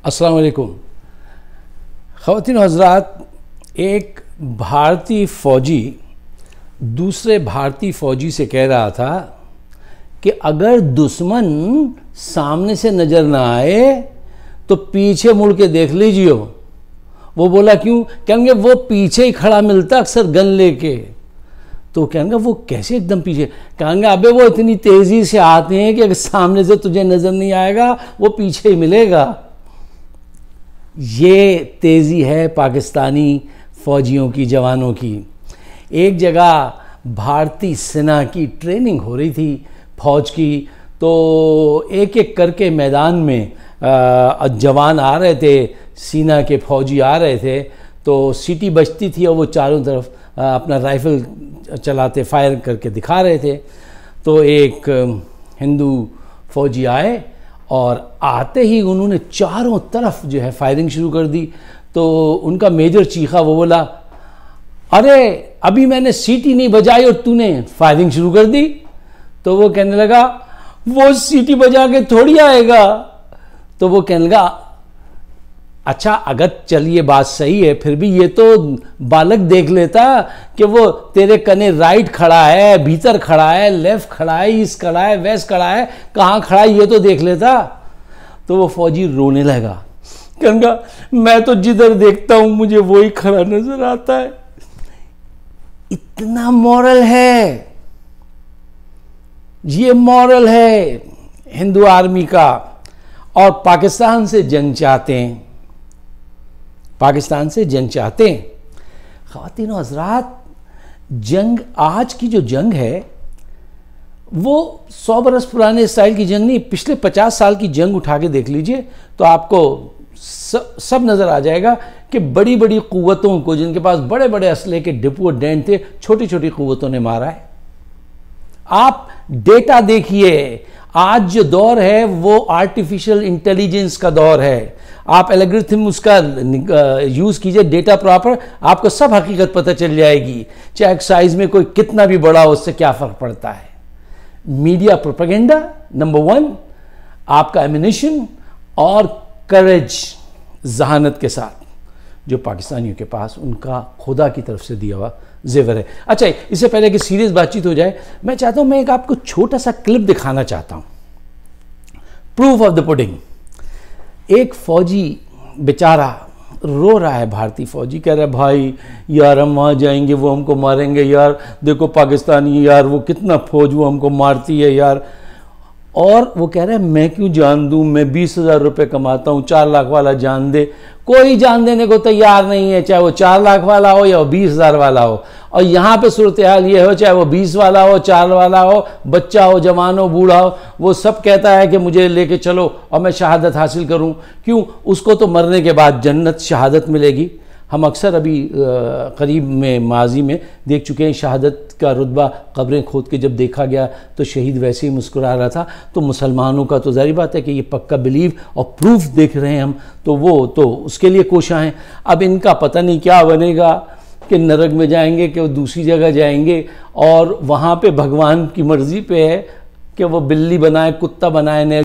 अस्सलाम वालेकुम। ख़वातीन व हज़रात, एक भारतीय फ़ौजी दूसरे भारतीय फ़ौजी से कह रहा था कि अगर दुश्मन सामने से नज़र ना आए तो पीछे मुड़ के देख लीजिए। वो बोला क्यों? कहेंगे वो पीछे ही खड़ा मिलता अक्सर गन लेके। तो कहेंगे वो कैसे एकदम पीछे? कहेंगे अबे वो इतनी तेज़ी से आते हैं कि अगर सामने से तुझे नज़र नहीं आएगा वो पीछे ही मिलेगा। ये तेज़ी है पाकिस्तानी फ़ौजियों की, जवानों की। एक जगह भारतीय सेना की ट्रेनिंग हो रही थी फ़ौज की, तो एक एक करके मैदान में जवान आ रहे थे, सेना के फ़ौजी आ रहे थे। तो सीटी बजती थी और वो चारों तरफ अपना राइफ़ल चलाते फायर करके दिखा रहे थे। तो एक हिंदू फ़ौजी आए और आते ही उन्होंने चारों तरफ जो है फायरिंग शुरू कर दी। तो उनका मेजर चीखा, वो बोला, अरे अभी मैंने सीटी नहीं बजाई और तूने फायरिंग शुरू कर दी। तो वो कहने लगा, वो सीटी बजा के थोड़ी आएगा। तो वो कहने लगा, अच्छा अगर चलिए बात सही है, फिर भी ये तो बालक देख लेता कि वो तेरे कने राइट खड़ा है, भीतर खड़ा है, लेफ्ट खड़ा है, ईस्ट खड़ा है, वेस्ट खड़ा है, कहाँ खड़ा है ये तो देख लेता। तो वो फौजी रोने लगा, कहूँगा मैं तो जिधर देखता हूं मुझे वही खड़ा नजर आता है। इतना मॉरल है, ये मॉरल है हिंदू आर्मी का। और पाकिस्तान से जंग चाहते हैं, पाकिस्तान से जंग चाहते हैं। ख़वातीन व हज़रात, जंग, आज की जो जंग है वो 100 बरस पुराने स्टाइल की जंग नहीं, पिछले 50 साल की जंग उठा के देख लीजिए तो आपको सब नज़र आ जाएगा कि बड़ी बड़ी क़ुव्वतों को, जिनके पास बड़े बड़े असले के डिपो और डैंड थे, छोटी छोटी क़ुव्वतों ने मारा है। आप डेटा देखिए, आज जो दौर है वो आर्टिफिशियल इंटेलिजेंस का दौर है। आप एल्गोरिथम उसका यूज़ कीजिए, डेटा प्रॉपर, आपको सब हकीकत पता चल जाएगी। चाहे साइज में कोई कितना भी बड़ा हो, उससे क्या फ़र्क पड़ता है। मीडिया प्रोपेगेंडा नंबर 1, आपका एमिनेशन और करेज, जहानत के साथ जो पाकिस्तानियों के पास उनका खुदा की तरफ से दिया हुआ जेवर है। अच्छा, इससे पहले कि सीरियस बातचीत हो जाए, मैं चाहता हूं, मैं एक आपको छोटा सा क्लिप दिखाना चाहता हूं, प्रूफ ऑफ द पुडिंग। एक फौजी बेचारा रो रहा है, भारतीय फौजी कह रहा है, भाई यार हम वहाँ जाएंगे वो हमको मारेंगे यार, देखो पाकिस्तानी यार वो कितना फौज वो हमको मारती है यार। और वो कह रहा है मैं क्यों जान दूं, मैं 20,000 रुपये कमाता हूँ, 4 लाख वाला जान दे। कोई जान देने को तैयार नहीं है, चाहे वो 4 लाख वाला हो या वो 20,000 वाला हो। और यहाँ पे सूरत हाल ये हो, चाहे वो 20 वाला हो, 4 वाला हो, बच्चा हो, जवान हो, बूढ़ा हो, वो सब कहता है कि मुझे लेके चलो और मैं शहादत हासिल करूँ। क्यों? उसको तो मरने के बाद जन्नत, शहादत मिलेगी। हम अक्सर अभी करीब में, माजी में देख चुके हैं, शहादत का रुतबा कब्रें खोद के जब देखा गया तो शहीद वैसे ही मुस्कुरा रहा था। तो मुसलमानों का तो ज़ाहिर बात है कि ये पक्का बिलीव और प्रूफ देख रहे हैं हम, तो वो तो उसके लिए कोशां हैं। अब इनका पता नहीं क्या बनेगा, कि नरक में जाएंगे कि वो दूसरी जगह जाएंगे, और वहाँ पे भगवान की मर्ज़ी पे है कि वो बिल्ली बनाए, कुत्ता बनाए।